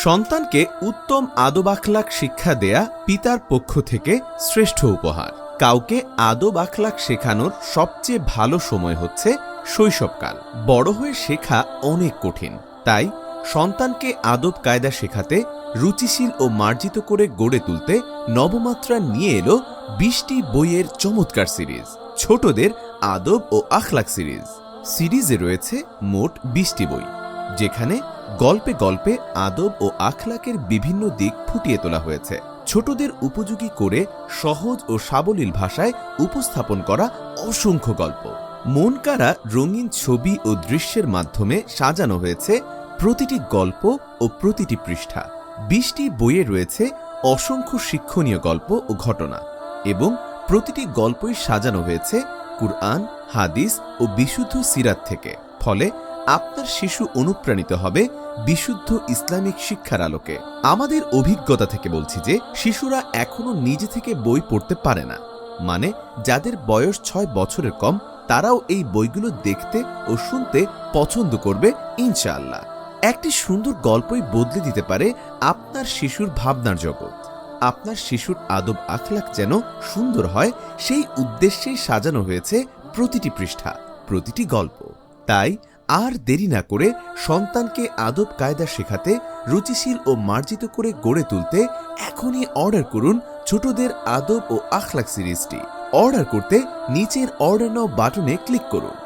সন্তানকে উত্তম আদব আখলাক শিক্ষা দেয়া পিতার পক্ষ থেকে শ্রেষ্ঠ উপহার। কাউকে আদব আখলাক শেখানোর সবচেয়ে ভালো সময় হচ্ছে শৈশবকাল। বড় হয়ে শেখা অনেক কঠিন, তাই সন্তানকে আদব কায়দা শেখাতে রুচিশীল ও মার্জিত করে গড়ে তুলতে নবমাত্রা নিয়ে এলো ২০টি বইয়ের চমৎকার সিরিজ, ছোটদের আদব ও আখলাক সিরিজ। সিরিজে রয়েছে মোট ২০টি বই, যেখানে গল্পে গল্পে আদব ও আখলাকের বিভিন্ন দিক ফুটিয়ে তোলা হয়েছে। ছোটদের উপযোগী করে সহজ ও সাবলীল ভাষায় উপস্থাপন করা অসংখ্য গল্প, মন কাড়া রঙিন ছবি ও দৃশ্যের মাধ্যমে সাজানো হয়েছে প্রতিটি গল্প ও প্রতিটি পৃষ্ঠা। ২০টি বইয়ে রয়েছে অসংখ্য শিক্ষণীয় গল্প ও ঘটনা, এবং প্রতিটি গল্পই সাজানো হয়েছে কুরআন, হাদিস ও বিশুদ্ধ সিরাত থেকে। ফলে আপনার শিশু অনুপ্রাণিত হবে বিশুদ্ধ ইসলামিক শিক্ষার আলোকে। আমাদের অভিজ্ঞতা থেকে বলছি যে শিশুরা এখনো নিজে থেকে বই পড়তে পারে না, মানে যাদের বয়স ৬ বছরের কম, তারাও এই বইগুলো দেখতে ও শুনতে পছন্দ করবে ইনশাআল্লাহ। একটি সুন্দর গল্পই বদলে দিতে পারে আপনার শিশুর ভাবনার জগৎ। আপনার শিশুর আদব আখলাক যেন সুন্দর হয়, সেই উদ্দেশ্যেই সাজানো হয়েছে প্রতিটি পৃষ্ঠা, প্রতিটি গল্প। তাই আর দেরি না করে সন্তানকে আদব কায়দা শেখাতে, রুচিশীল ও মার্জিত করে গড়ে তুলতে এখনই অর্ডার করুন ছোটদের আদব ও আখলাক সিরিজটি। অর্ডার করতে নিচের অর্ডার নাও বাটনে ক্লিক করুন।